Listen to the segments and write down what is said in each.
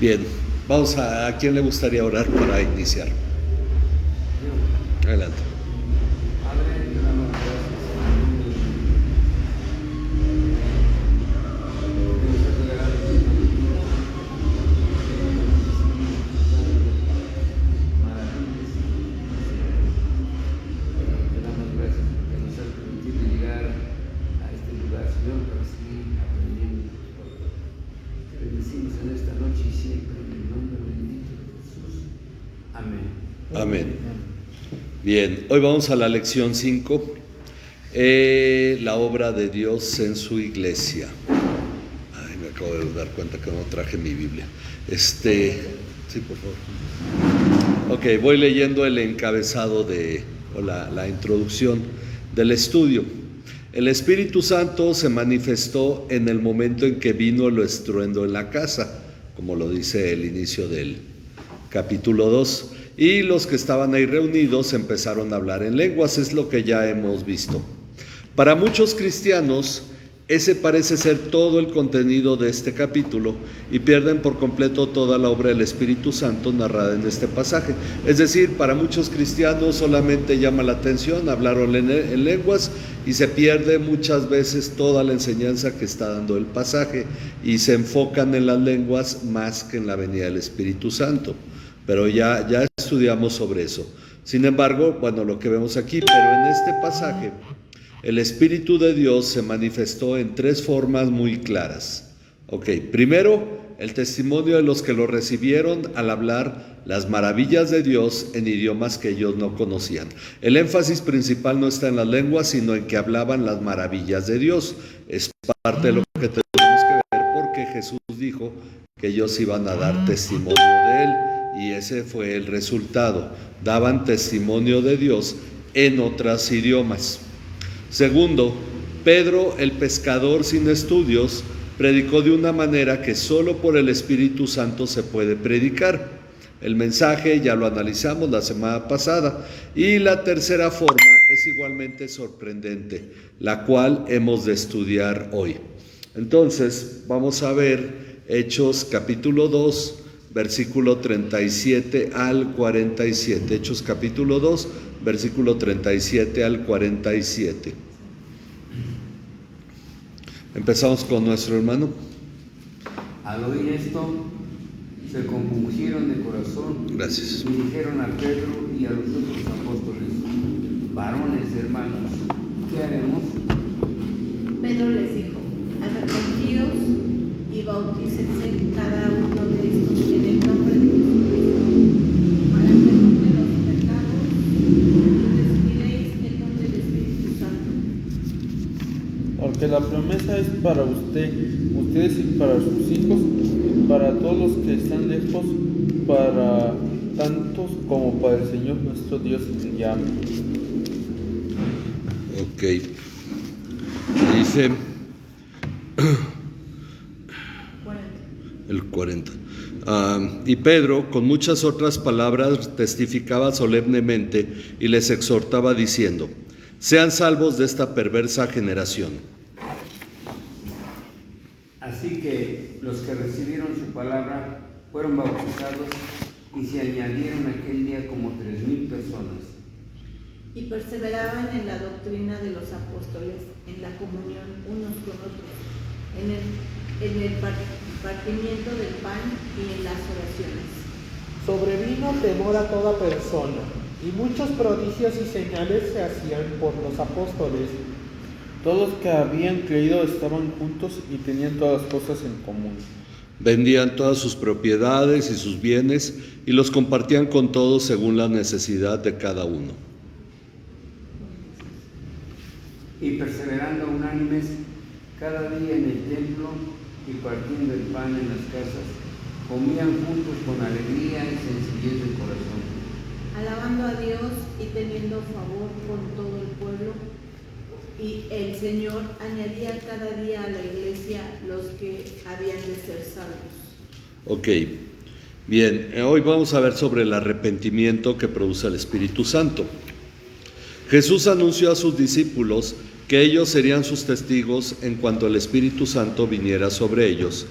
Bien, vamos ¿a quién le gustaría orar para iniciar? Adelante. Padre, te damos gracias. Te damos gracias porque nos has permitido llegar a este lugar, Señor, para seguir aprendiendo de tu palabra. Te bendecimos en esta noche y siempre en el nombre bendito de Jesús. Amén. Amén. Bien, hoy vamos a la lección 5, la obra de Dios en su iglesia. Ay, me acabo de dar cuenta que no traje mi Biblia. Sí, por favor. Ok, voy leyendo el encabezado o la introducción del estudio. El Espíritu Santo se manifestó en el momento en que vino el estruendo en la casa, como lo dice el inicio del capítulo 2. Y los que estaban ahí reunidos empezaron a hablar en lenguas, es lo que ya hemos visto. Para muchos cristianos, ese parece ser todo el contenido de este capítulo y pierden por completo toda la obra del Espíritu Santo narrada en este pasaje. Es decir, para muchos cristianos solamente llama la atención, hablaron en lenguas y se pierde muchas veces toda la enseñanza que está dando el pasaje y se enfocan en las lenguas más que en la venida del Espíritu Santo. Pero ya estudiamos sobre eso. Sin embargo, bueno, lo que vemos aquí, pero en este pasaje, el Espíritu de Dios se manifestó en tres formas muy claras. Ok, primero, el testimonio de los que lo recibieron al hablar las maravillas de Dios en idiomas que ellos no conocían. El énfasis principal no está en las lenguas, sino en que hablaban las maravillas de Dios. Es parte de lo que tenemos que ver, porque Jesús dijo que ellos iban a dar testimonio de Él. Y ese fue el resultado. Daban testimonio de Dios en otros idiomas. Segundo, Pedro, el pescador sin estudios, predicó de una manera que solo por el Espíritu Santo se puede predicar. El mensaje ya lo analizamos la semana pasada. Y la tercera forma es igualmente sorprendente, la cual hemos de estudiar hoy. Entonces, vamos a ver Hechos capítulo 2, versículo 37 al 47. Hechos capítulo 2, versículo 37 al 47. Empezamos con nuestro hermano. Al oír esto, se compungieron de corazón. Gracias. Y dijeron a Pedro y a los otros apóstoles: varones, hermanos, ¿qué haremos? Pedro les dijo: arrepentíos y bautícense cada uno de estos en el nombre de Jesucristo para perdón de los pecados y recibiréis el don del Espíritu Santo. Porque la promesa es para ustedes y para sus hijos, para todos los que están lejos, para tantos como para el Señor nuestro Dios llame. Ok. Dice el 40. Y Pedro, con muchas otras palabras, testificaba solemnemente y les exhortaba diciendo: sean salvos de esta perversa generación. Así que los que recibieron su palabra fueron bautizados y se añadieron aquel día como 3,000 personas. Y perseveraban en la doctrina de los apóstoles, en la comunión unos con otros, en el partimiento del pan y en las oraciones. Sobrevino temor a toda persona, y muchos prodigios y señales se hacían por los apóstoles. Todos los que habían creído estaban juntos y tenían todas las cosas en común. Vendían todas sus propiedades y sus bienes y los compartían con todos según la necesidad de cada uno. Y perseverando unánimes cada día en el templo y partiendo el pan en las casas, comían juntos con alegría y sencillez de corazón, Alabando a Dios y teniendo favor con todo el pueblo. Y el Señor añadía cada día a la iglesia los que habían de ser salvos. Ok, bien, hoy vamos a ver sobre el arrepentimiento que produce el Espíritu Santo. Jesús anunció a sus discípulos que ellos serían sus testigos en cuanto el Espíritu Santo viniera sobre ellos,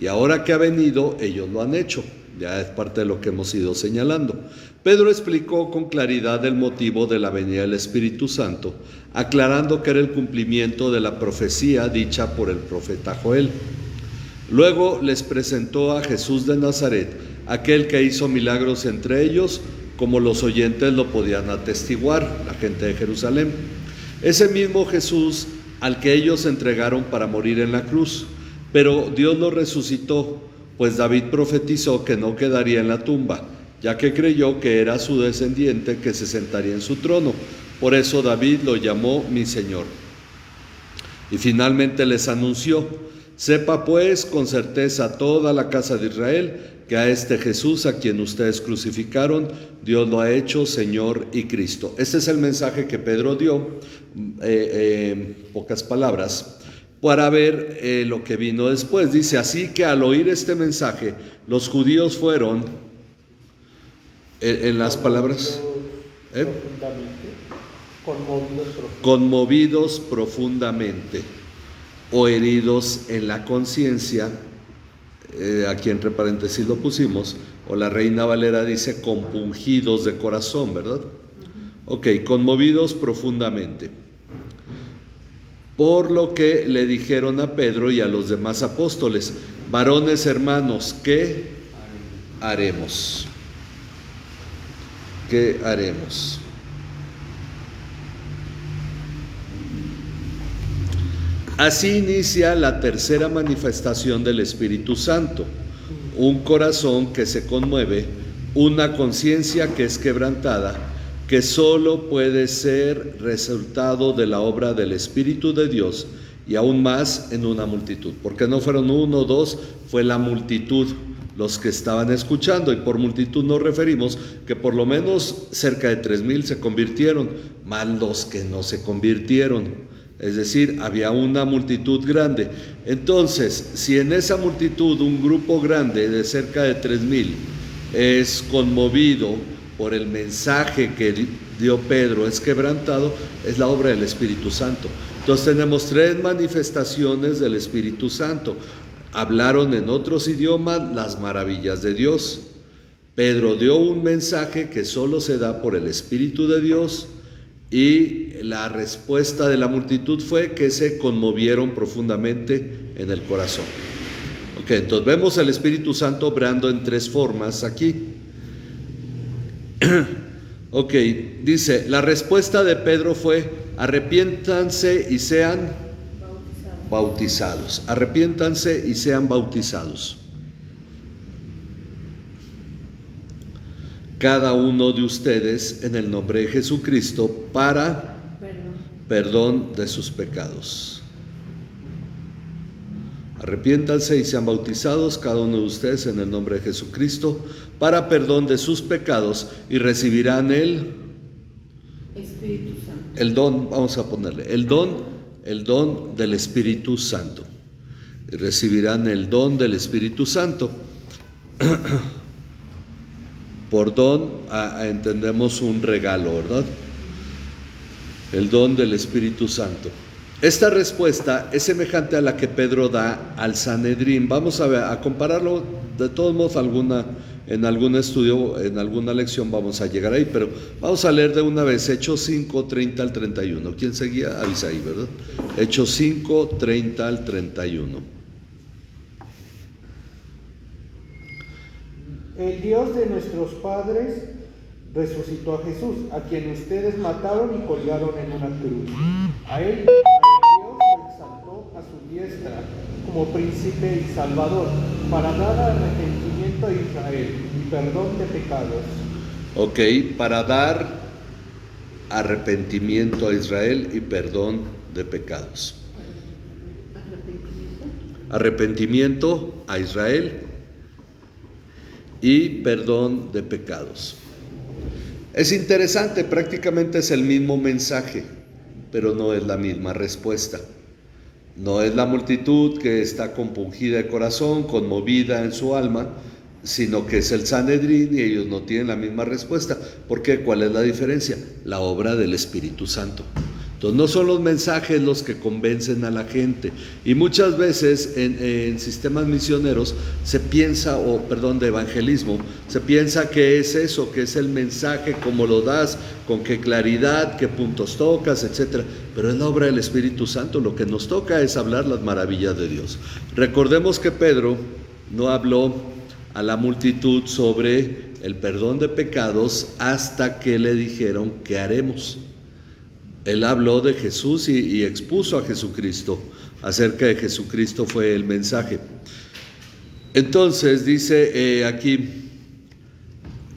y ahora que ha venido, ellos lo han hecho. Ya es parte de lo que hemos ido señalando. Pedro explicó con claridad el motivo de la venida del Espíritu Santo, aclarando que era el cumplimiento de la profecía dicha por el profeta Joel. Luego les presentó a Jesús de Nazaret, aquel que hizo milagros entre ellos, como los oyentes lo podían atestiguar, la gente de Jerusalén. Ese mismo Jesús al que ellos entregaron para morir en la cruz, pero Dios lo resucitó, pues David profetizó que no quedaría en la tumba, ya que creyó que era su descendiente que se sentaría en su trono. Por eso David lo llamó mi Señor. Y finalmente les anunció: sepa pues con certeza toda la casa de Israel que a este Jesús a quien ustedes crucificaron, Dios lo ha hecho Señor y Cristo. Este es el mensaje que Pedro dio, pocas palabras, para ver lo que vino después. Dice: así que al oír este mensaje, los judíos fueron, en las palabras, conmovidos profundamente, o heridos en la conciencia, aquí entre paréntesis lo pusimos, o la Reina Valera dice compungidos de corazón, ¿verdad? Ok, conmovidos profundamente, por lo que le dijeron a Pedro y a los demás apóstoles: varones hermanos, ¿qué haremos? ¿Qué haremos? Así inicia la tercera manifestación del Espíritu Santo: un corazón que se conmueve, una conciencia que es quebrantada, que solo puede ser resultado de la obra del Espíritu de Dios, y aún más en una multitud, porque no fueron uno o dos, fue la multitud los que estaban escuchando, y por multitud nos referimos que por lo menos cerca de 3,000 se convirtieron, más los que no se convirtieron, es decir, había una multitud grande. Entonces, si en esa multitud un grupo grande de cerca de 3,000 es conmovido por el mensaje que dio Pedro, es quebrantado, es la obra del Espíritu Santo. Entonces tenemos 3 manifestaciones del Espíritu Santo. Hablaron en otros idiomas las maravillas de Dios. Pedro dio un mensaje que solo se da por el Espíritu de Dios, y la respuesta de la multitud fue que se conmovieron profundamente en el corazón. Ok, entonces vemos al Espíritu Santo obrando en 3 formas aquí. Ok, dice, la respuesta de Pedro fue: arrepiéntanse y sean bautizados. Arrepiéntanse y sean bautizados, cada uno de ustedes, en el nombre de Jesucristo, para perdón de sus pecados. Arrepiéntanse y sean bautizados, cada uno de ustedes, en el nombre de Jesucristo, para perdón de sus pecados, y recibirán el Espíritu Santo. El don, vamos a ponerle, el don del Espíritu Santo. Y recibirán el don del Espíritu Santo. Por don entendemos un regalo, ¿verdad? El don del Espíritu Santo. Esta respuesta es semejante a la que Pedro da al Sanedrín. Vamos a compararlo, de todos modos, en algún estudio, en alguna lección vamos a llegar ahí, pero vamos a leer de una vez Hechos 5, 30 al 31. ¿Quién seguía? Avisaí, ¿verdad? Hechos 5, 30 al 31. El Dios de nuestros padres resucitó a Jesús, a quien ustedes mataron y colgaron en una cruz. A él Dios lo exaltó a su diestra como príncipe y salvador, para dar arrepentimiento a Israel y perdón de pecados. Ok, para dar arrepentimiento a Israel y perdón de pecados. Arrepentimiento a Israel y perdón de pecados. Es interesante, prácticamente es el mismo mensaje, pero no es la misma respuesta. No es la multitud que está compungida de corazón, conmovida en su alma, sino que es el Sanedrín, y ellos no tienen la misma respuesta. ¿Por qué? ¿Cuál es la diferencia? La obra del Espíritu Santo. Entonces no son los mensajes los que convencen a la gente. Y muchas veces en sistemas misioneros se piensa, de evangelismo, se piensa que es eso, que es el mensaje, cómo lo das, con qué claridad, qué puntos tocas, etc. Pero es la obra del Espíritu Santo. Lo que nos toca es hablar las maravillas de Dios. Recordemos que Pedro no habló a la multitud sobre el perdón de pecados hasta que le dijeron qué haremos. Él habló de Jesús y expuso a Jesucristo. Acerca de Jesucristo fue el mensaje. Entonces dice aquí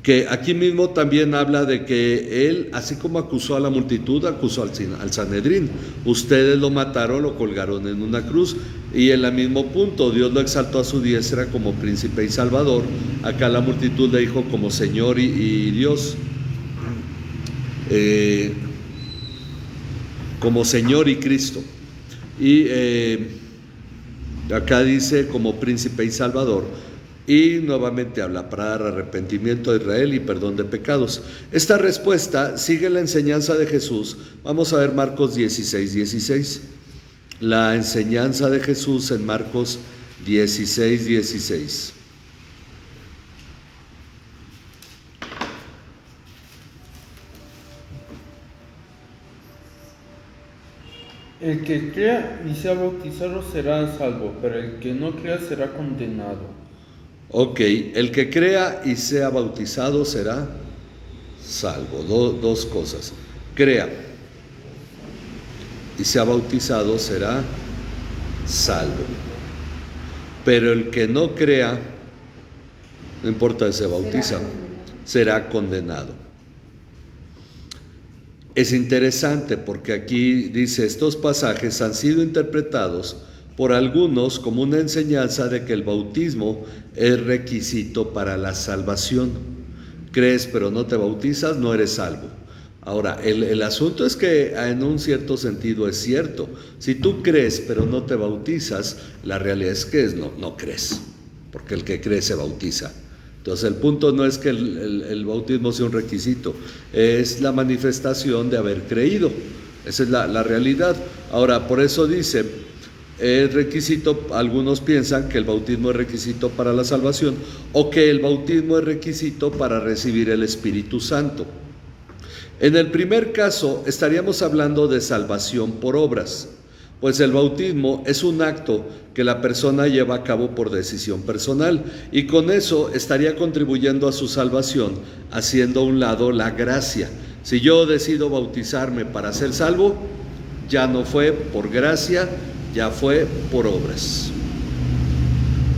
que aquí mismo también habla de que él, así como acusó a la multitud, acusó al Sanedrín. Ustedes lo mataron, lo colgaron en una cruz. Y en el mismo punto, Dios lo exaltó a su diestra como príncipe y salvador. Acá la multitud le dijo como Señor y Dios. Como Señor y Cristo. Y acá dice como príncipe y salvador. Y nuevamente habla para dar arrepentimiento a Israel y perdón de pecados. Esta respuesta sigue la enseñanza de Jesús. Vamos a ver Marcos 16:16. La enseñanza de Jesús en Marcos 16:16. El que crea y sea bautizado será salvo, pero el que no crea será condenado. Ok, el que crea y sea bautizado será salvo. Dos cosas. Crea y sea bautizado será salvo. Pero el que no crea, no importa si se bautiza, será condenado. Es interesante porque aquí dice, estos pasajes han sido interpretados por algunos como una enseñanza de que el bautismo es requisito para la salvación. Crees pero no te bautizas, no eres salvo. Ahora, el asunto es que en un cierto sentido es cierto. Si tú crees pero no te bautizas, la realidad es que no crees, porque el que cree se bautiza. Entonces el punto no es que el bautismo sea un requisito, es la manifestación de haber creído. Esa es la realidad. Ahora, por eso dice, es requisito, algunos piensan que el bautismo es requisito para la salvación o que el bautismo es requisito para recibir el Espíritu Santo. En el primer caso estaríamos hablando de salvación por obras, pues el bautismo es un acto que la persona lleva a cabo por decisión personal y con eso estaría contribuyendo a su salvación, haciendo a un lado la gracia. Si yo decido bautizarme para ser salvo, ya no fue por gracia, ya fue por obras.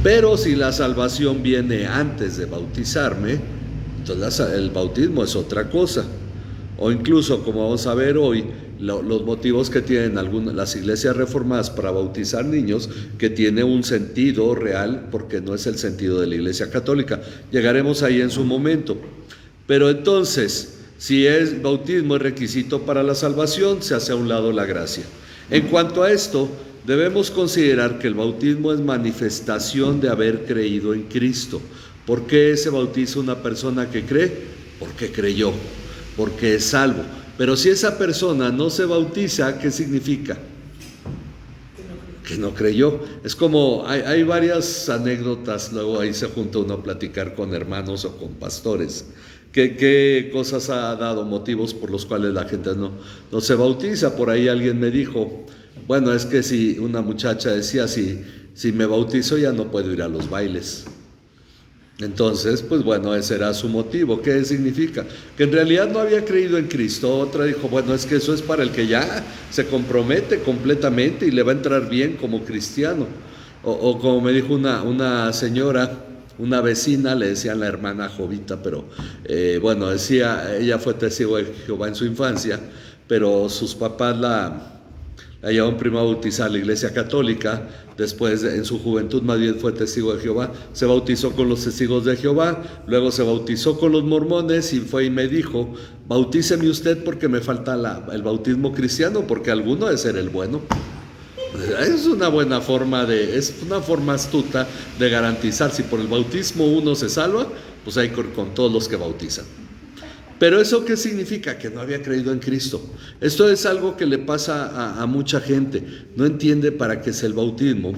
Pero si la salvación viene antes de bautizarme, entonces el bautismo es otra cosa. O incluso, como vamos a ver hoy, los motivos que tienen las iglesias reformadas para bautizar niños, que tiene un sentido real, porque no es el sentido de la iglesia católica. Llegaremos ahí en su momento. Pero entonces, si el bautismo es requisito para la salvación, se hace a un lado la gracia. En cuanto a esto, debemos considerar que el bautismo es manifestación de haber creído en Cristo. ¿Por qué se bautiza una persona que cree? Porque creyó, porque es salvo. Pero si esa persona no se bautiza, ¿qué significa? Que no creyó. Es como, hay varias anécdotas, luego ahí se junta uno a platicar con hermanos o con pastores. ¿Qué cosas ha dado motivos por los cuales la gente no se bautiza? Por ahí alguien me dijo, bueno, es que si una muchacha decía, si me bautizo ya no puedo ir a los bailes. Entonces, pues bueno, ese era su motivo. ¿Qué significa? Que en realidad no había creído en Cristo. Otra dijo, bueno, es que eso es para el que ya se compromete completamente y le va a entrar bien como cristiano. O como me dijo una señora, una vecina, le decían la hermana Jovita, pero bueno, decía, ella fue testigo de Jehová en su infancia, pero sus papás la llevaron primero a bautizar a la iglesia católica, después en su juventud más bien fue testigo de Jehová, se bautizó con los testigos de Jehová, luego se bautizó con los mormones y fue y me dijo, bautíceme usted porque me falta el bautismo cristiano, porque alguno debe ser el bueno. Es una forma astuta de garantizar, si por el bautismo uno se salva, pues hay con todos los que bautizan. Pero ¿eso qué significa? Que no había creído en Cristo. Esto es algo que le pasa a mucha gente. No entiende para qué es el bautismo,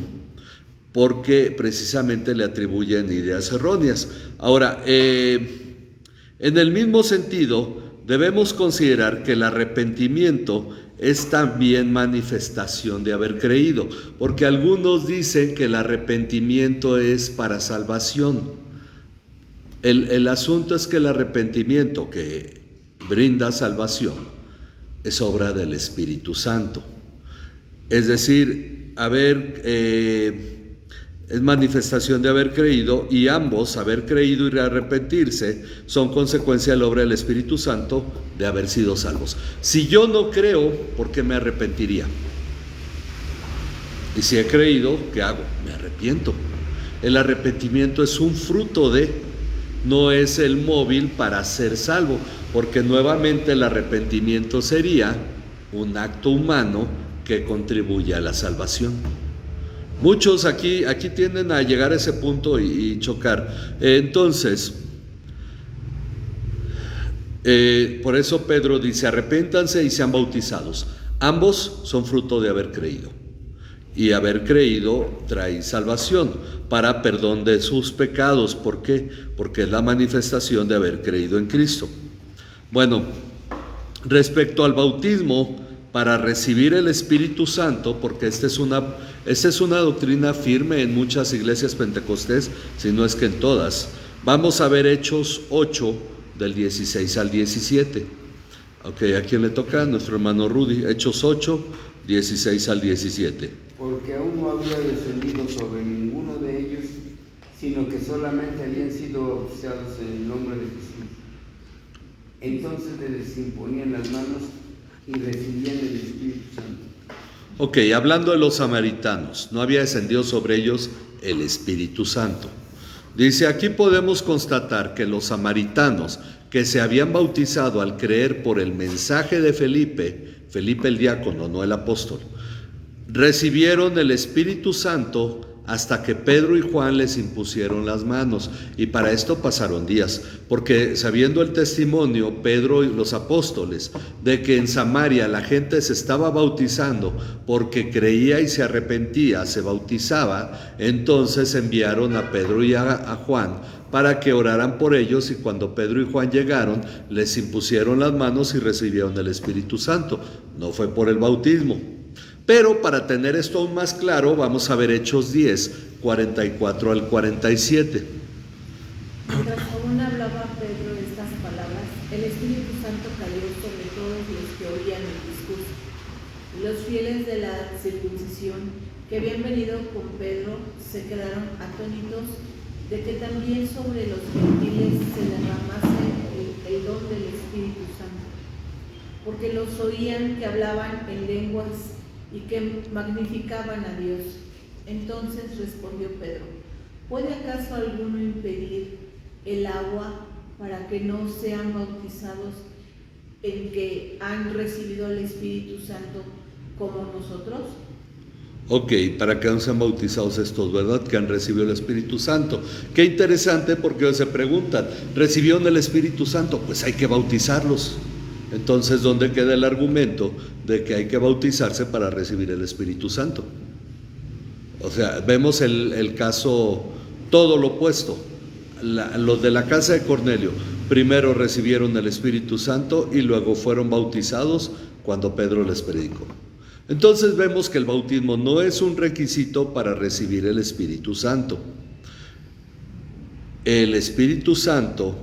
porque precisamente le atribuyen ideas erróneas. Ahora, en el mismo sentido, debemos considerar que el arrepentimiento es también manifestación de haber creído, porque algunos dicen que el arrepentimiento es para salvación. El asunto es que el arrepentimiento que brinda salvación es obra del Espíritu Santo. Es decir, es manifestación de haber creído, y ambos, haber creído y arrepentirse, son consecuencia de la obra del Espíritu Santo de haber sido salvos. Si yo no creo, ¿por qué me arrepentiría? Y si he creído, ¿qué hago? Me arrepiento. El arrepentimiento es un fruto de, no es el móvil para ser salvo, porque nuevamente el arrepentimiento sería un acto humano que contribuye a la salvación. Muchos aquí tienden a llegar a ese punto y chocar. Entonces, por eso Pedro dice: arrepéntanse y sean bautizados. Ambos son fruto de haber creído. Y haber creído trae salvación para perdón de sus pecados. ¿Por qué? Porque es la manifestación de haber creído en Cristo. Bueno, respecto al bautismo para recibir el Espíritu Santo, porque esta es una doctrina firme en muchas iglesias pentecostés, si no es que en todas. Vamos a ver Hechos 8, del 16 al 17. Ok, ¿a quién le toca? Nuestro hermano Rudy. Hechos 8, 16 al 17. Porque aún no había descendido sobre ninguno de ellos, sino que solamente habían sido bautizados en el nombre de Jesús. Entonces les imponían las manos y recibían el Espíritu Santo. Ok, hablando de los samaritanos, no había descendido sobre ellos el Espíritu Santo. Dice, aquí podemos constatar que los samaritanos que se habían bautizado al creer por el mensaje de Felipe el diácono, no el apóstol, recibieron el Espíritu Santo hasta que Pedro y Juan les impusieron las manos. Y para esto pasaron días, porque sabiendo el testimonio, Pedro y los apóstoles, de que en Samaria la gente se estaba bautizando porque creía y se arrepentía, se bautizaba, entonces enviaron a Pedro y a Juan para que oraran por ellos, y cuando Pedro y Juan llegaron, les impusieron las manos y recibieron el Espíritu Santo. No fue por el bautismo. Pero para tener esto aún más claro, vamos a ver Hechos 10, 44 al 47. Mientras aún hablaba Pedro estas palabras, el Espíritu Santo cayó sobre todos los que oían el discurso. Y los fieles de la circuncisión que habían venido con Pedro se quedaron atónitos de que también sobre los gentiles se derramase el don del Espíritu Santo, porque los oían que hablaban en lenguas y que magnificaban a Dios. Entonces respondió Pedro: ¿puede acaso alguno impedir el agua para que no sean bautizados en que han recibido el Espíritu Santo como nosotros? Ok, para que no sean bautizados estos, ¿verdad? Que han recibido el Espíritu Santo. Qué interesante, porque se preguntan, ¿recibieron el Espíritu Santo? Pues hay que bautizarlos. Entonces, ¿dónde queda el argumento de que hay que bautizarse para recibir el Espíritu Santo? O sea, vemos el caso, todo lo opuesto. Los de la casa de Cornelio primero recibieron el Espíritu Santo y luego fueron bautizados cuando Pedro les predicó. Entonces vemos que el bautismo no es un requisito para recibir el Espíritu Santo. El Espíritu Santo,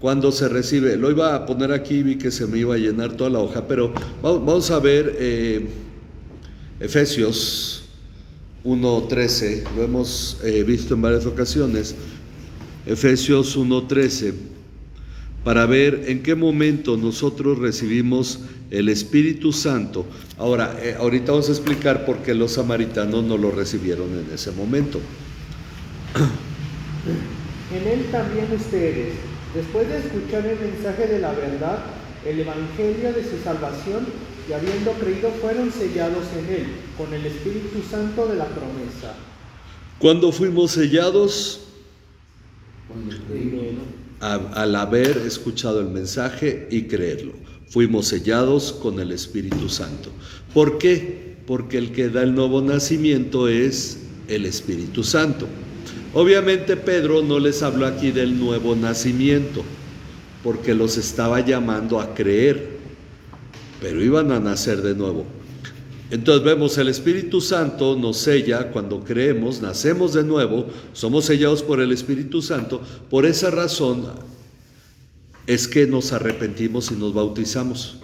cuando se recibe, lo iba a poner aquí, vi que se me iba a llenar toda la hoja, pero vamos a ver Efesios 1:13, lo hemos visto en varias ocasiones, Efesios 1:13, para ver en qué momento nosotros recibimos el Espíritu Santo. Ahora, ahorita vamos a explicar por qué los samaritanos no lo recibieron en ese momento. En él también ustedes, después de escuchar el mensaje de la verdad, el evangelio de su salvación, y habiendo creído, fueron sellados en él, con el Espíritu Santo de la promesa. ¿Cuándo fuimos sellados? cuando creímos, ¿no? Al haber escuchado el mensaje y creerlo. Fuimos sellados con el Espíritu Santo. ¿Por qué? Porque el que da el nuevo nacimiento es el Espíritu Santo. Obviamente Pedro no les habló aquí del nuevo nacimiento, porque los estaba llamando a creer, pero iban a nacer de nuevo. Entonces vemos, el Espíritu Santo nos sella cuando creemos, nacemos de nuevo, somos sellados por el Espíritu Santo. Por esa razón es que nos arrepentimos y nos bautizamos.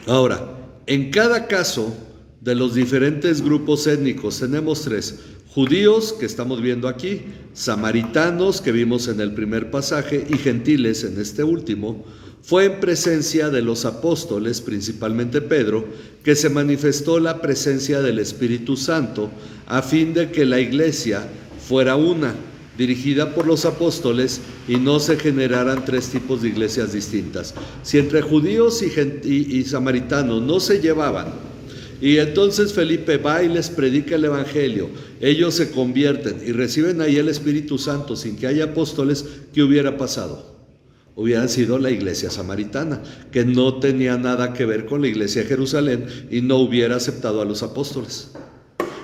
Ahora, en cada caso de los diferentes grupos étnicos tenemos tres: judíos, que estamos viendo aquí, samaritanos, que vimos en el primer pasaje, y gentiles en este último. Fue en presencia de los apóstoles, principalmente Pedro, que se manifestó la presencia del Espíritu Santo a fin de que la iglesia fuera una, dirigida por los apóstoles, y no se generaran tres tipos de iglesias distintas. Si entre judíos y samaritanos no se llevaban, y entonces Felipe va y les predica el evangelio, ellos se convierten y reciben ahí el Espíritu Santo sin que haya apóstoles, ¿qué hubiera pasado? Hubiera sido la iglesia samaritana, que no tenía nada que ver con la iglesia de Jerusalén y no hubiera aceptado a los apóstoles.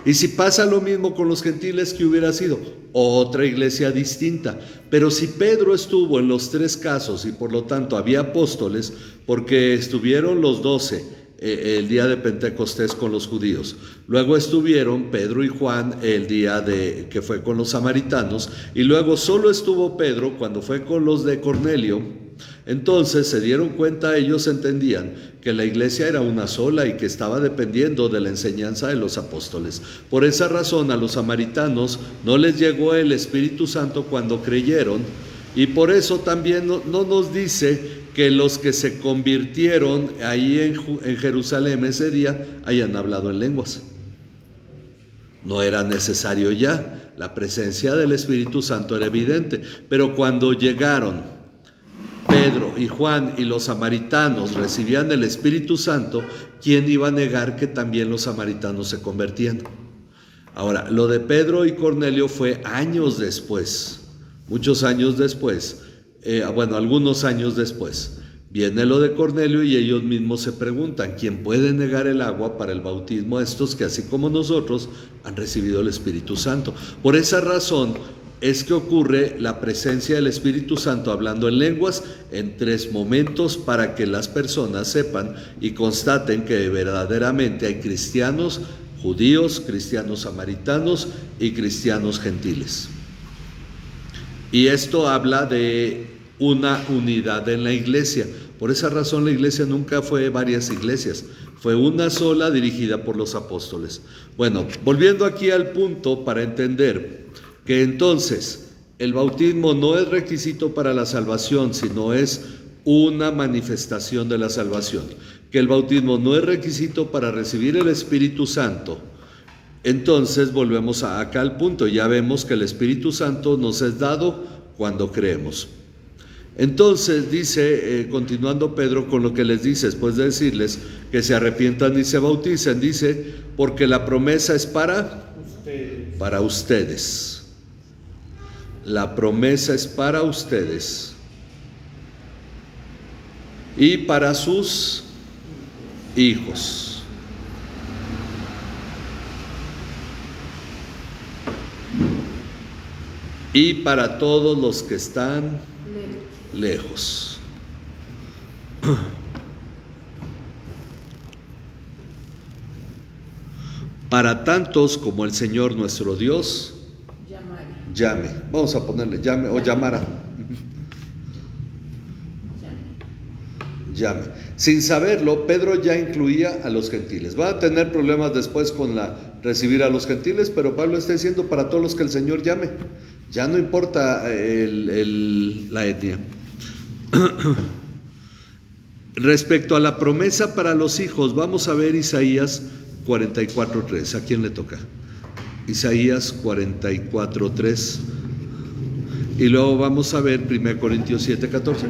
Y si pasa lo mismo con los gentiles, ¿qué hubiera sido? Otra iglesia distinta. Pero si Pedro estuvo en los tres casos y por lo tanto había apóstoles, porque estuvieron los 12 el día de Pentecostés con los judíos, luego estuvieron Pedro y Juan el día que fue con los samaritanos, y luego solo estuvo Pedro cuando fue con los de Cornelio. Entonces se dieron cuenta, ellos entendían que la iglesia era una sola y que estaba dependiendo de la enseñanza de los apóstoles. Por esa razón a los samaritanos no les llegó el Espíritu Santo cuando creyeron, y por eso también no nos dice que los que se convirtieron ahí en Jerusalén ese día hayan hablado en lenguas. No era necesario ya, la presencia del Espíritu Santo era evidente, pero cuando llegaron Pedro y Juan y los samaritanos recibían el Espíritu Santo, ¿quién iba a negar que también los samaritanos se convertían? Ahora, lo de Pedro y Cornelio fue años después, muchos años después. Algunos años después, viene lo de Cornelio y ellos mismos se preguntan, ¿quién puede negar el agua para el bautismo a estos que así como nosotros han recibido el Espíritu Santo? Por esa razón es que ocurre la presencia del Espíritu Santo hablando en lenguas en tres momentos para que las personas sepan y constaten que verdaderamente hay cristianos judíos, cristianos samaritanos y cristianos gentiles. Y esto habla de una unidad en la iglesia. Por esa razón la iglesia nunca fue varias iglesias, fue una sola dirigida por los apóstoles. Bueno, volviendo aquí al punto para entender que entonces el bautismo no es requisito para la salvación, sino es una manifestación de la salvación. Que el bautismo no es requisito para recibir el Espíritu Santo. Entonces volvemos acá al punto, ya vemos que el Espíritu Santo nos es dado cuando creemos. Entonces dice, continuando Pedro con lo que les dice, después de decirles que se arrepientan y se bauticen, dice, porque la promesa es para ustedes. La promesa es para ustedes y para sus hijos. Y para todos los que están lejos. Para tantos como el Señor nuestro Dios llame. Vamos a ponerle llame o llamara. Llame. Sin saberlo, Pedro ya incluía a los gentiles. Va a tener problemas después con recibir a los gentiles, pero Pablo está diciendo para todos los que el Señor llame. Ya no importa la etnia. Respecto a la promesa para los hijos, vamos a ver Isaías 44:3. ¿A quién le toca? Isaías 44:3. Y luego vamos a ver 1 Corintios 7:14.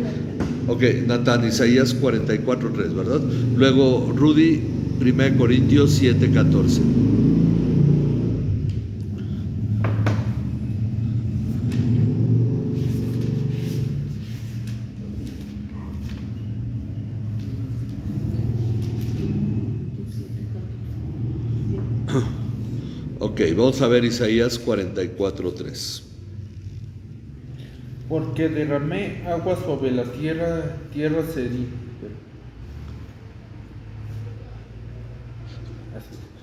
Ok, Natán, Isaías 44:3, ¿verdad? Luego Rudy, 1 Corintios 7:14. Ok, vamos a ver Isaías 44:3. Porque derramé agua sobre la tierra sedienta.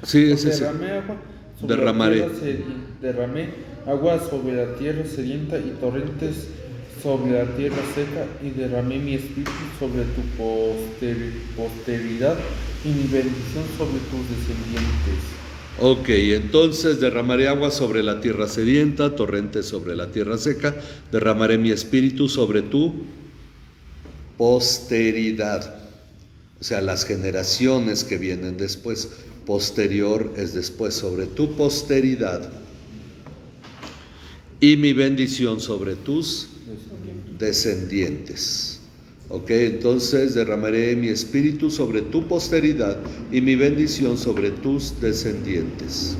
Sí, ese sí. Derramé agua Derramaré. sobre la tierra sedienta y torrentes sobre la tierra seca, y derramé mi espíritu sobre tu posteridad y mi bendición sobre tus descendientes. Ok, entonces derramaré agua sobre la tierra sedienta, torrentes sobre la tierra seca, derramaré mi espíritu sobre tu posteridad. O sea, las generaciones que vienen después. Posterior es después, sobre tu posteridad. Y mi bendición sobre tus descendientes. Ok, entonces derramaré mi espíritu sobre tu posteridad y mi bendición sobre tus descendientes.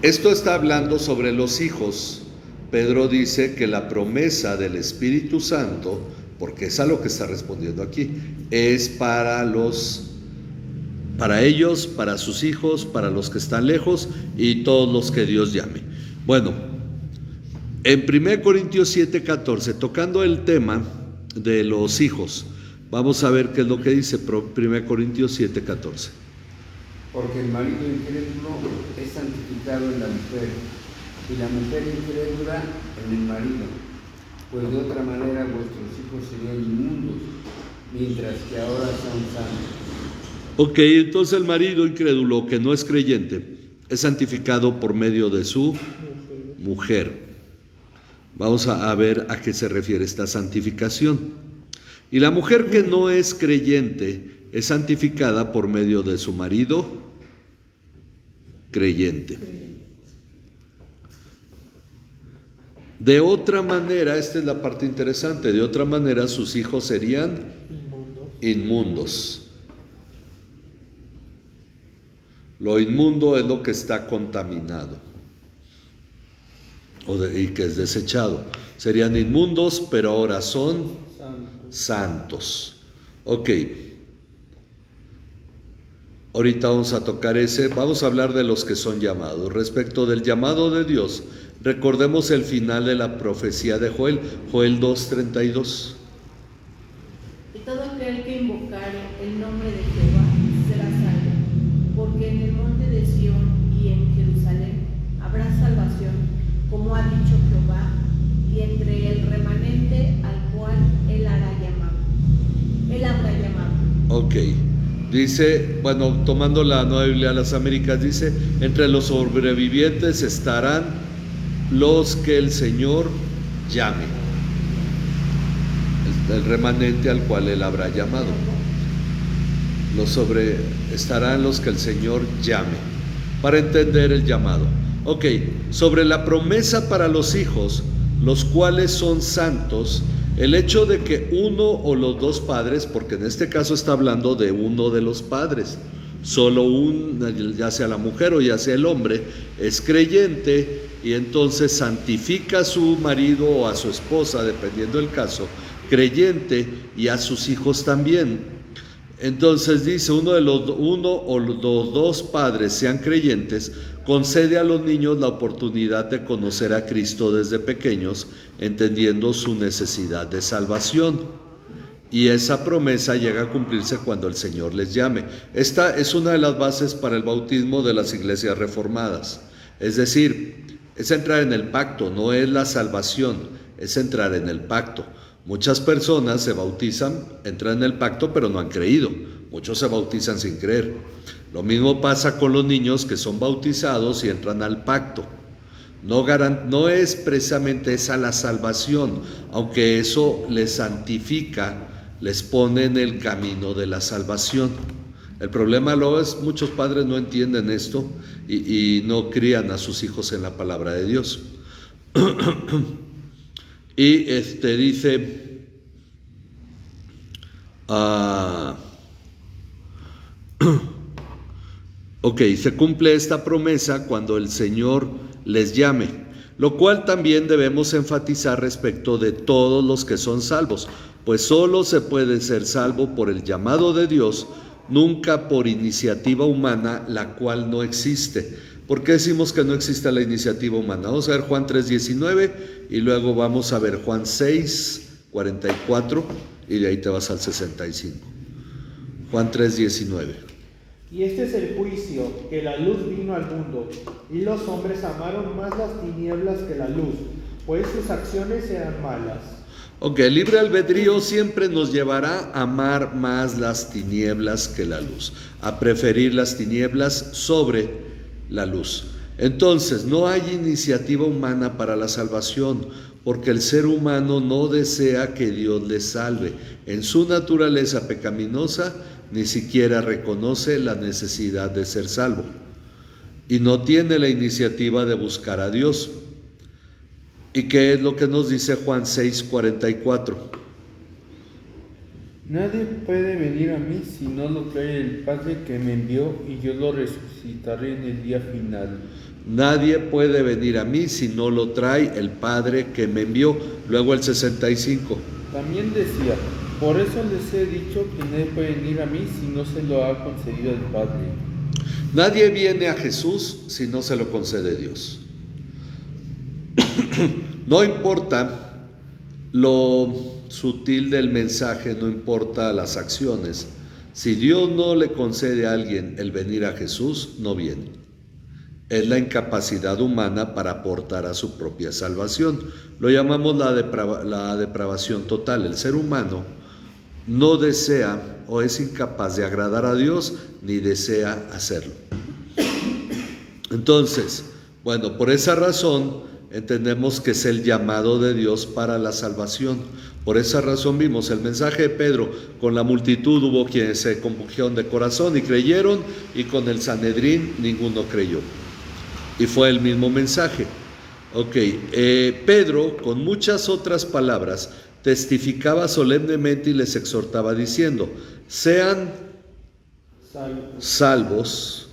Esto está hablando sobre los hijos. Pedro dice que la promesa del Espíritu Santo, porque es a lo que está respondiendo aquí, es para ellos, para sus hijos, para los que están lejos y todos los que Dios llame. Bueno, en 1 Corintios 7:14, tocando el tema de los hijos, vamos a ver qué es lo que dice 1 Corintios 7:14. Porque el marido incrédulo es santificado en la mujer, y la mujer incrédula en el marido, pues de otra manera vuestros hijos serían inmundos, mientras que ahora son santos. Ok, entonces el marido incrédulo que no es creyente es santificado por medio de su mujer. Vamos a ver a qué se refiere esta santificación. Y la mujer que no es creyente es santificada por medio de su marido creyente. De otra manera, esta es la parte interesante, de otra manera sus hijos serían inmundos. Lo inmundo es lo que está contaminado y que es desechado. Serían inmundos, pero ahora son santos. Ok. Ahorita vamos a tocar vamos a hablar de los que son llamados. Respecto del llamado de Dios, recordemos el final de la profecía de Joel, Joel 2:32. Y todo aquel que invocare el nombre de Jehová será salvo, porque en el monte de Sión y en Jerusalén habrá salvación, como ha dicho Jehová, y entre el remanente al cual él habrá llamado. Ok. Dice, bueno, tomando la Nueva Biblia de las Américas, dice, entre los sobrevivientes estarán los que el Señor llame. El remanente al cual él habrá llamado. Estarán los que el Señor llame, para entender el llamado. Ok, sobre la promesa para los hijos, los cuales son santos, el hecho de que uno o los dos padres, porque en este caso está hablando de uno de los padres, solo ya sea la mujer o ya sea el hombre, es creyente y entonces santifica a su marido o a su esposa, dependiendo del caso, creyente, y a sus hijos también. Entonces dice, uno o los dos padres sean creyentes, concede a los niños la oportunidad de conocer a Cristo desde pequeños, entendiendo su necesidad de salvación. Y esa promesa llega a cumplirse cuando el Señor les llame. Esta es una de las bases para el bautismo de las iglesias reformadas. Es decir, es entrar en el pacto, no es la salvación, es entrar en el pacto. Muchas personas se bautizan, entran en el pacto, pero no han creído. Muchos se bautizan sin creer. Lo mismo pasa con los niños que son bautizados y entran al pacto. No es precisamente esa la salvación, aunque eso les santifica, les pone en el camino de la salvación. El problema luego es muchos padres no entienden esto y no crían a sus hijos en la palabra de Dios. Y dice, ok, se cumple esta promesa cuando el Señor les llame, lo cual también debemos enfatizar respecto de todos los que son salvos, pues solo se puede ser salvo por el llamado de Dios nunca por iniciativa humana, la cual no existe. ¿Por qué decimos que no existe la iniciativa humana? Vamos a ver Juan 3:19 y luego vamos a ver Juan 6:44 y de ahí te vas al 65. Juan 3:19. Y este es el juicio, que la luz vino al mundo, y los hombres amaron más las tinieblas que la luz, pues sus acciones eran malas. Ok, el libre albedrío siempre nos llevará a amar más las tinieblas que la luz, a preferir las tinieblas sobre la luz. Entonces, no hay iniciativa humana para la salvación, porque el ser humano no desea que Dios le salve. En su naturaleza pecaminosa, ni siquiera reconoce la necesidad de ser salvo y no tiene la iniciativa de buscar a Dios. ¿Y qué es lo que nos dice Juan 6:44? Nadie puede venir a mí si no lo trae el Padre que me envió, y yo lo resucitaré en el día final. Nadie puede venir a mí si no lo trae el Padre que me envió. Luego el 65. También decía: por eso les he dicho que nadie puede venir a mí si no se lo ha concedido el Padre. Nadie viene a Jesús si no se lo concede Dios. No importa lo sutil del mensaje, no importa las acciones. Si Dios no le concede a alguien el venir a Jesús, no viene. Es la incapacidad humana para aportar a su propia salvación. Lo llamamos la depravación total. El ser humano no desea o es incapaz de agradar a Dios ni desea hacerlo. Entonces, bueno, por esa razón entendemos que es el llamado de Dios para la salvación. Por esa razón vimos el mensaje de Pedro: con la multitud hubo quienes se compungieron de corazón y creyeron, y con el Sanedrín ninguno creyó. Y fue el mismo mensaje. Ok, Pedro, con muchas otras palabras, testificaba solemnemente y les exhortaba diciendo: sean salvos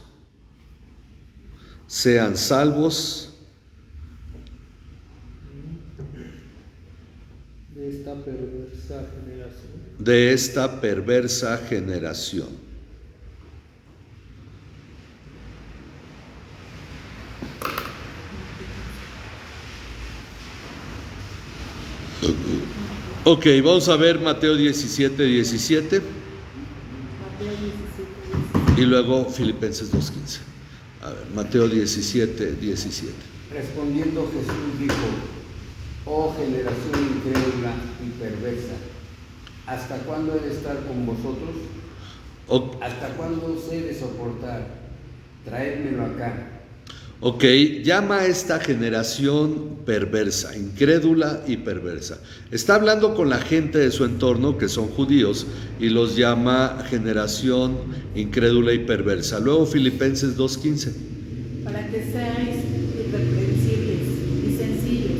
de esta perversa generación. Ok, vamos a ver Mateo 17:17 y luego Filipenses 2:15. A ver, Mateo 17:17. Respondiendo Jesús dijo: oh generación incrédula y perversa, ¿hasta cuándo he de estar con vosotros? ¿Hasta cuándo os he de soportar? Traédmelo acá. Ok, llama a esta generación perversa, incrédula y perversa. Está hablando con la gente de su entorno, que son judíos, y los llama generación incrédula y perversa. Luego Filipenses 2:15. Para que seáis irreprensibles y sencillos,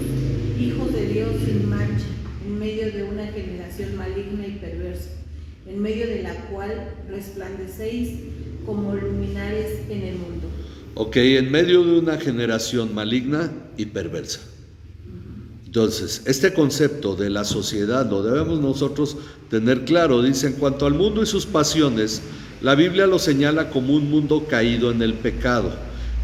hijos de Dios sin mancha, en medio de una generación maligna y perversa, en medio de la cual resplandecéis como luminares en el mundo. Ok, en medio de una generación maligna y perversa. Entonces, este concepto de la sociedad lo debemos nosotros tener claro. Dice: en cuanto al mundo y sus pasiones, la Biblia lo señala como un mundo caído en el pecado,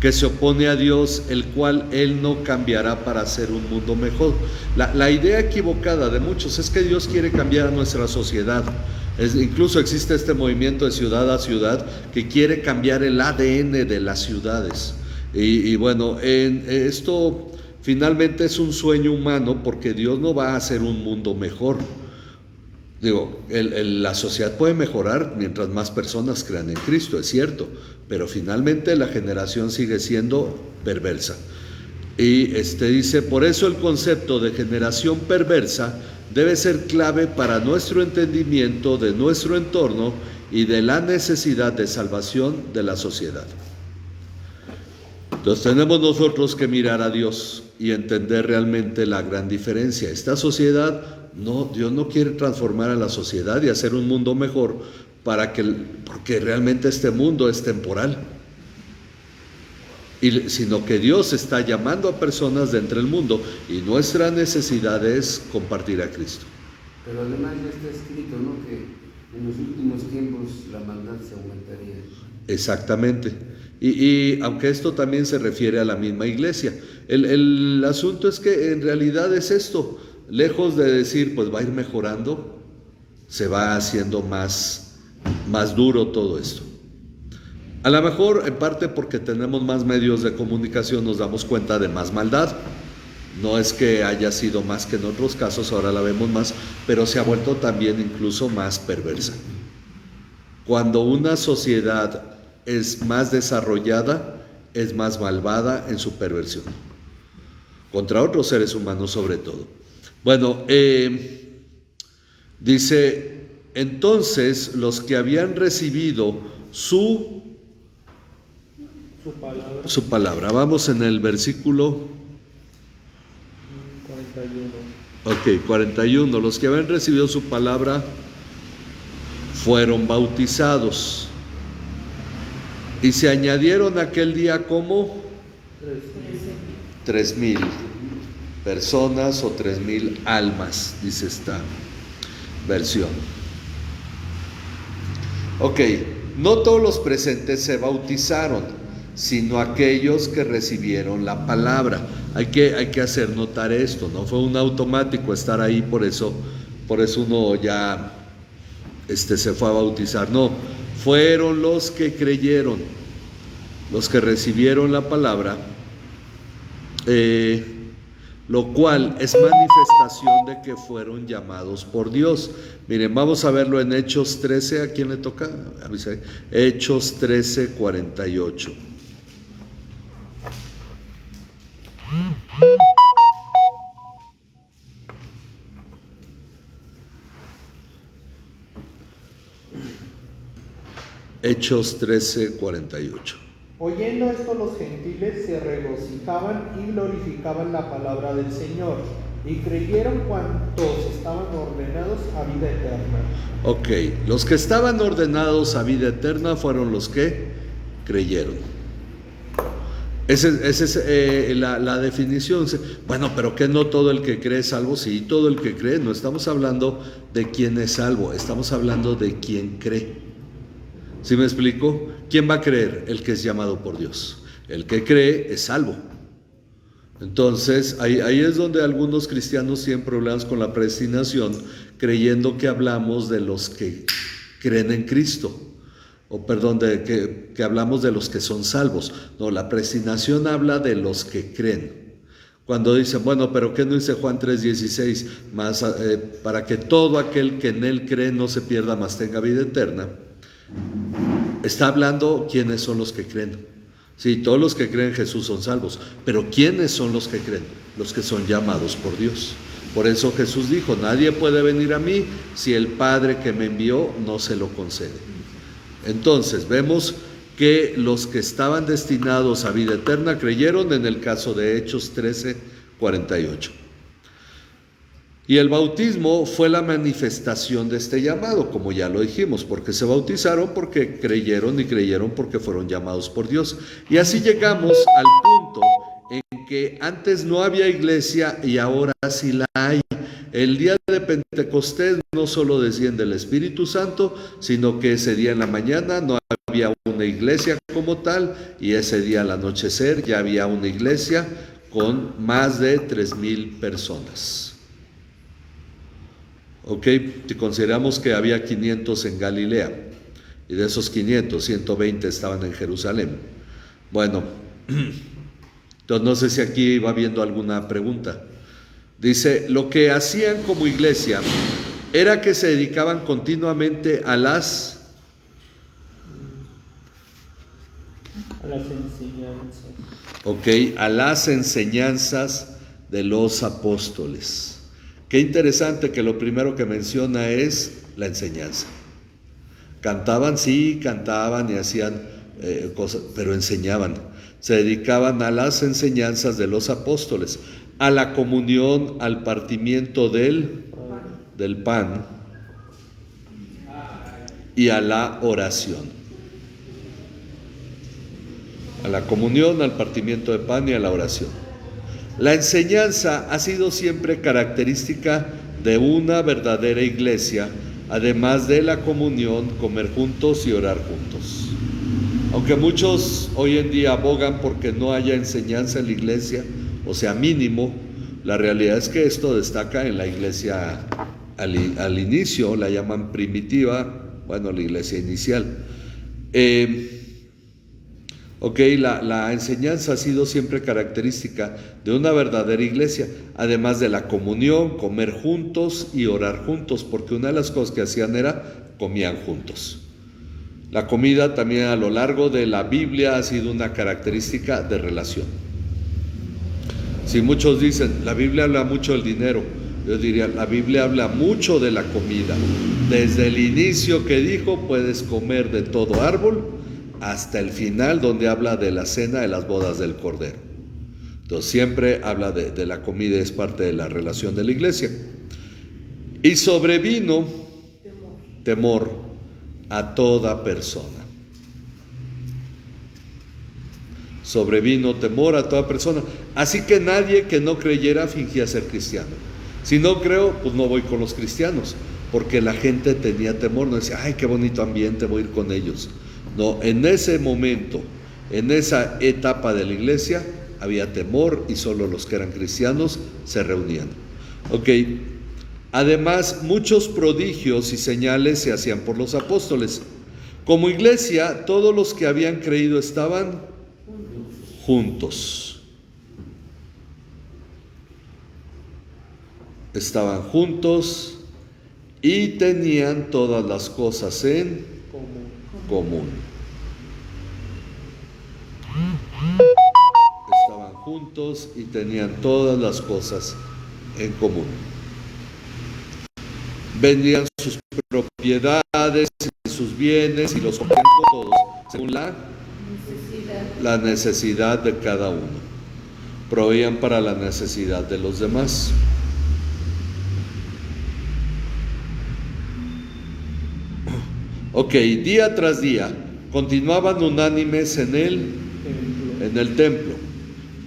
que se opone a Dios, el cual Él no cambiará para hacer un mundo mejor. La idea equivocada de muchos es que Dios quiere cambiar a nuestra sociedad. Incluso existe este movimiento de ciudad a ciudad que quiere cambiar el ADN de las ciudades. Y bueno, esto finalmente es un sueño humano, porque Dios no va a hacer un mundo mejor. Digo, la sociedad puede mejorar mientras más personas crean en Cristo, es cierto, pero finalmente la generación sigue siendo perversa. Y dice: por eso el concepto de generación perversa debe ser clave para nuestro entendimiento de nuestro entorno y de la necesidad de salvación de la sociedad. Entonces tenemos nosotros que mirar a Dios y entender realmente la gran diferencia. Esta sociedad, Dios no quiere transformar a la sociedad y hacer un mundo mejor porque realmente este mundo es temporal. Sino que Dios está llamando a personas de entre el mundo, y nuestra necesidad es compartir a Cristo. Pero además ya está escrito, ¿no?, que en los últimos tiempos la maldad se aumentaría. Exactamente. Y aunque esto también se refiere a la misma iglesia, el asunto es que en realidad es esto, lejos de decir pues va a ir mejorando, se va haciendo más duro todo esto. A lo mejor en parte porque tenemos más medios de comunicación nos damos cuenta de más maldad. No es que haya sido más que en otros casos, ahora la vemos más, pero se ha vuelto también incluso más perversa. Cuando una sociedad es más desarrollada, es más malvada en su perversión, contra otros seres humanos sobre todo. Bueno, dice, entonces los que habían recibido su palabra. Vamos en el versículo 41. 41. Los que habían recibido su palabra fueron bautizados. Y se añadieron aquel día como 3,000 personas o 3,000 almas, dice esta versión. Ok, no todos los presentes se bautizaron, sino aquellos que recibieron la palabra. Hay que hacer notar esto, no fue un automático estar ahí, por eso uno ya se fue a bautizar. No, fueron los que creyeron, los que recibieron la palabra, lo cual es manifestación de que fueron llamados por Dios. Miren, vamos a verlo en Hechos 13, ¿a quién le toca? Hechos 13, 48. Hechos 13, 48. Oyendo esto, los gentiles se regocijaban y glorificaban la palabra del Señor, y creyeron cuantos estaban ordenados a vida eterna. Ok, los que estaban ordenados a vida eterna fueron los que creyeron. Esa es la definición. Bueno, pero que no todo el que cree es salvo. Sí, todo el que cree. No estamos hablando de quién es salvo, estamos hablando de quién cree. ¿Sí me explico? ¿Quién va a creer? El que es llamado por Dios. El que cree es salvo. Entonces, ahí es donde algunos cristianos tienen problemas con la predestinación, creyendo que hablamos de los que creen en Cristo. O perdón, que hablamos de los que son salvos. No, la predestinación habla de los que creen. Cuando dicen, bueno, pero ¿qué no dice Juan 3:16? Para que todo aquel que en él cree no se pierda, mas tenga vida eterna. Está hablando quiénes son los que creen. Sí, todos los que creen en Jesús son salvos, pero ¿quiénes son los que creen? Los que son llamados por Dios. Por eso Jesús dijo, nadie puede venir a mí si el Padre que me envió no se lo concede. Entonces vemos que los que estaban destinados a vida eterna creyeron en el caso de Hechos 13, 48. Y el bautismo fue la manifestación de este llamado, como ya lo dijimos, porque se bautizaron porque creyeron y creyeron porque fueron llamados por Dios. Y así llegamos al punto en que antes no había iglesia y ahora sí la hay. El día de Pentecostés no solo desciende el Espíritu Santo, sino que ese día en la mañana no había una iglesia como tal, y ese día al anochecer ya había una iglesia con más de 3,000 personas. Ok, si consideramos que había 500 en Galilea, y de esos 500, 120 estaban en Jerusalén. Bueno, entonces no sé si aquí va viendo alguna pregunta. Dice, lo que hacían como iglesia era que se dedicaban continuamente a las enseñanzas. Ok, a las enseñanzas de los apóstoles. Qué interesante que lo primero que menciona es la enseñanza. Cantaban, sí, cantaban y hacían cosas, pero enseñaban. Se dedicaban a las enseñanzas de los apóstoles, a la comunión, al partimiento del pan y a la oración. A la comunión, al partimiento de pan y a la oración. La enseñanza ha sido siempre característica de una verdadera iglesia además de la comunión, comer juntos y orar juntos. Aunque muchos hoy en día abogan porque no haya enseñanza en la iglesia, o sea, mínimo, la realidad es que esto destaca en la iglesia al inicio, la llaman primitiva, bueno, la iglesia inicial. La enseñanza ha sido siempre característica de una verdadera iglesia, además de la comunión, comer juntos y orar juntos, porque una de las cosas que hacían era comían juntos. La comida también a lo largo de la Biblia ha sido una característica de relación. Si muchos dicen, la Biblia habla mucho del dinero, yo diría, la Biblia habla mucho de la comida. Desde el inicio que dijo, puedes comer de todo árbol, hasta el final donde habla de la cena de las bodas del Cordero. Entonces siempre habla de la comida, es parte de la relación de la iglesia. Y sobrevino temor a toda persona. Sobrevino temor a toda persona. Así que nadie que no creyera fingía ser cristiano. Si no creo, pues no voy con los cristianos, porque la gente tenía temor, no decía, ay, qué bonito ambiente, voy a ir con ellos. No, en ese momento, en esa etapa de la iglesia, había temor y solo los que eran cristianos se reunían. Además, muchos prodigios y señales se hacían por los apóstoles. Como iglesia, todos los que habían creído estaban juntos. Estaban juntos y tenían todas las cosas en común. Estaban juntos y tenían todas las cosas en común. Vendían sus propiedades y sus bienes y los compraban todos según la necesidad de cada uno. Proveían para la necesidad de los demás. Día tras día continuaban unánimes en el templo.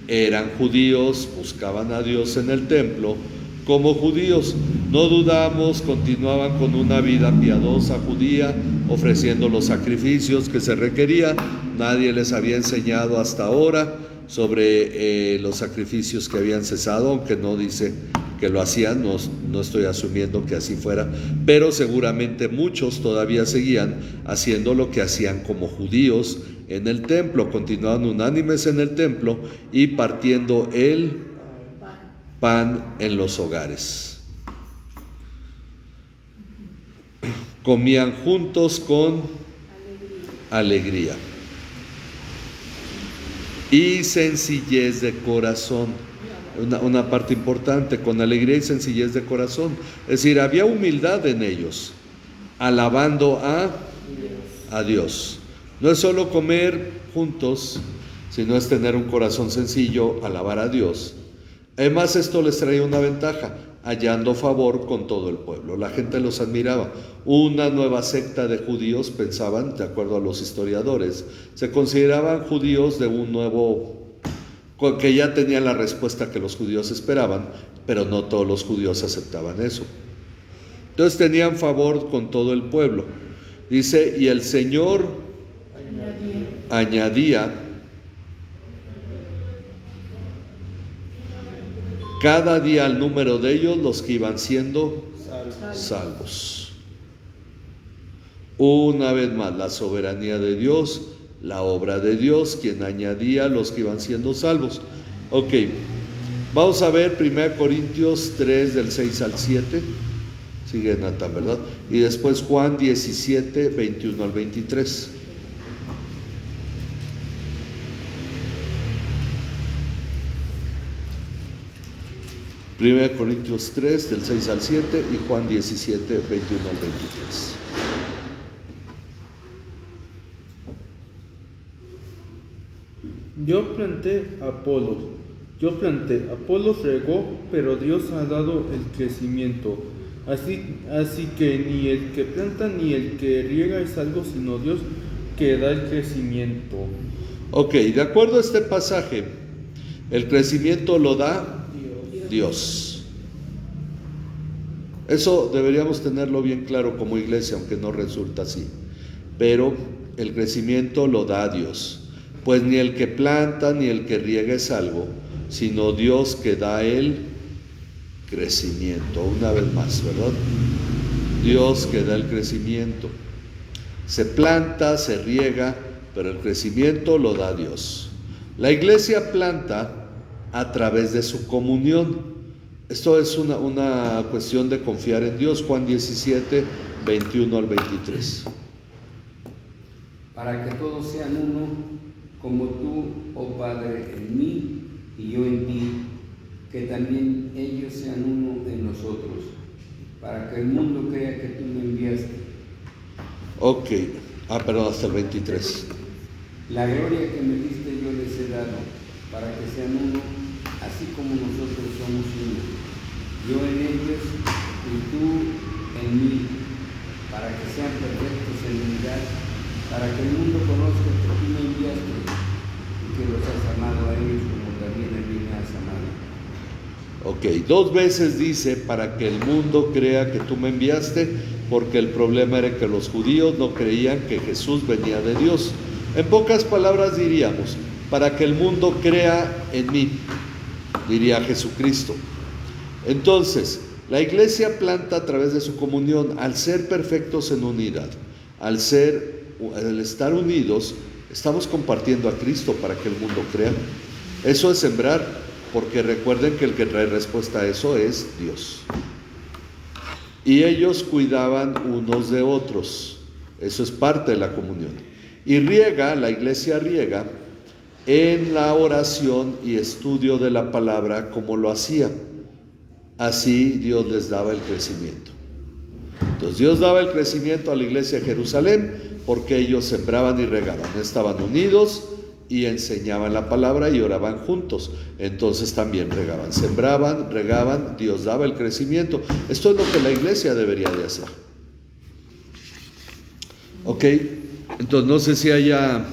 Eran judíos, buscaban a Dios en el templo como judíos. No dudamos, continuaban con una vida piadosa judía, ofreciendo los sacrificios que se requerían. Nadie les había enseñado hasta ahora sobre los sacrificios que habían cesado, aunque no dice que lo hacían, no estoy asumiendo que así fuera, pero seguramente muchos todavía seguían haciendo lo que hacían como judíos en el templo. Continuaban unánimes en el templo y partiendo el pan en los hogares. Comían juntos con alegría y sencillez de corazón. Una parte importante, con alegría y sencillez de corazón. Es decir, había humildad en ellos, alabando a Dios. No es solo comer juntos, sino es tener un corazón sencillo, alabar a Dios. Además, esto les traía una ventaja, hallando favor con todo el pueblo. La gente los admiraba. Una nueva secta de judíos, pensaban, de acuerdo a los historiadores, se consideraban judíos de un nuevo, que ya tenían la respuesta que los judíos esperaban, pero no todos los judíos aceptaban eso. Entonces tenían favor con todo el pueblo. Dice, y el Señor añadía cada día al número de ellos los que iban siendo salvos. Una vez más, la soberanía de Dios, la obra de Dios, quien añadía los que iban siendo salvos. Vamos a ver 1 Corintios 3 del 6 al 7. Sigue Natán, ¿verdad? Y después Juan 17, 21 al 23. Primera Corintios 3 del 6 al 7 y Juan 17, 21 al 23. Yo planté, Apolos regó, pero Dios ha dado el crecimiento. Así que ni el que planta ni el que riega es algo, sino Dios que da el crecimiento. De acuerdo a este pasaje, el crecimiento lo da Dios. Eso deberíamos tenerlo bien claro como iglesia, aunque no resulta así. Pero el crecimiento lo da Dios, pues ni el que planta ni el que riega es algo, sino Dios que da el crecimiento. Una vez más, ¿verdad? Dios que da el crecimiento. Se planta, se riega, pero el crecimiento lo da Dios. La iglesia planta a través de su comunión. Esto es una cuestión de confiar en Dios. Juan 17, 21 al 23. Para que todos sean uno, como tú, oh Padre, en mí y yo en ti, que también ellos sean uno en nosotros, para que el mundo crea que tú me enviaste. Ok, perdón, hasta el 23. La gloria que me diste yo les he dado, para que sean uno, así como nosotros somos uno. Yo en ellos y tú en mí, para que sean perfectos en unidad, para que el mundo conozca que tú me enviaste y que los has amado a ellos como también a mí me has amado. Ok, 2 veces dice para que el mundo crea que tú me enviaste, porque el problema era que los judíos no creían que Jesús venía de Dios. En pocas palabras diríamos, para que el mundo crea en mí, diría Jesucristo. Entonces, la iglesia planta a través de su comunión, al ser perfectos en unidad, al estar unidos, estamos compartiendo a Cristo para que el mundo crea. Eso es sembrar, porque recuerden que el que trae respuesta a eso es Dios. Y ellos cuidaban unos de otros. Eso es parte de la comunión. Y la iglesia riega en la oración y estudio de la palabra como lo hacía. Así Dios les daba el crecimiento. Entonces Dios daba el crecimiento a la iglesia de Jerusalén porque ellos sembraban y regaban. Estaban unidos y enseñaban la palabra y oraban juntos. Entonces también regaban, sembraban, regaban, Dios daba el crecimiento. Esto es lo que la iglesia debería de hacer. Ok, entonces no sé si haya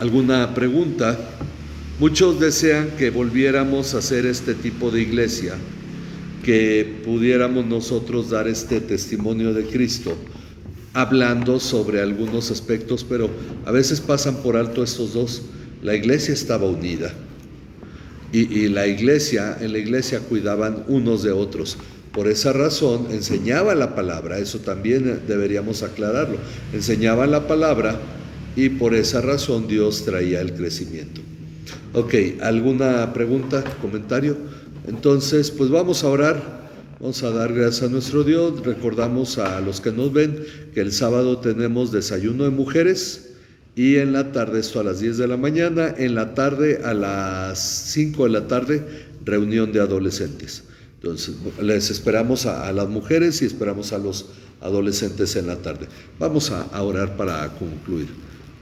alguna pregunta. Muchos desean que volviéramos a hacer este tipo de iglesia, que pudiéramos nosotros dar este testimonio de Cristo, hablando sobre algunos aspectos, pero a veces pasan por alto estos dos. La iglesia estaba unida y en la iglesia cuidaban unos de otros. Por esa razón enseñaban la palabra, eso también deberíamos aclararlo. Enseñaban la palabra y por esa razón Dios traía el crecimiento. Ok, ¿alguna pregunta, comentario? Entonces, pues vamos a orar. Vamos a dar gracias a nuestro Dios. Recordamos a los que nos ven que el sábado tenemos desayuno de mujeres y en la tarde, esto a las 10 de la mañana, en la tarde a las 5 de la tarde, reunión de adolescentes. Entonces, les esperamos a las mujeres y esperamos a los adolescentes en la tarde. Vamos a orar para concluir.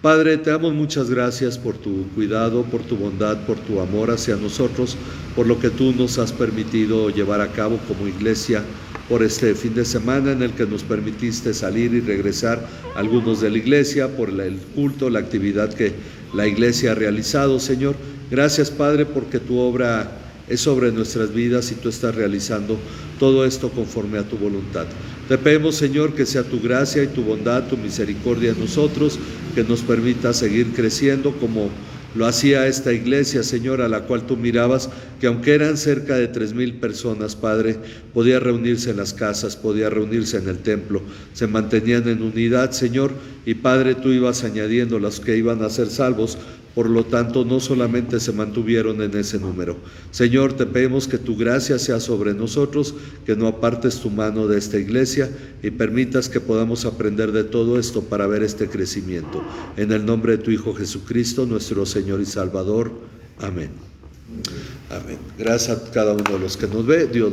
Padre, te damos muchas gracias por tu cuidado, por tu bondad, por tu amor hacia nosotros, por lo que tú nos has permitido llevar a cabo como iglesia, por este fin de semana en el que nos permitiste salir y regresar algunos de la iglesia, por el culto, la actividad que la iglesia ha realizado, Señor. Gracias, Padre, porque tu obra es sobre nuestras vidas y tú estás realizando todo esto conforme a tu voluntad. Te pedimos, Señor, que sea tu gracia y tu bondad, tu misericordia en nosotros, que nos permita seguir creciendo como lo hacía esta iglesia, Señor, a la cual tú mirabas, que aunque eran cerca de 3,000 personas, Padre, podía reunirse en las casas, podía reunirse en el templo, se mantenían en unidad, Señor, y Padre, tú ibas añadiendo los que iban a ser salvos. Por lo tanto, no solamente se mantuvieron en ese número. Señor, te pedimos que tu gracia sea sobre nosotros, que no apartes tu mano de esta iglesia y permitas que podamos aprender de todo esto para ver este crecimiento. En el nombre de tu Hijo Jesucristo, nuestro Señor y Salvador. Amén. Amén. Gracias a cada uno de los que nos ve. Dios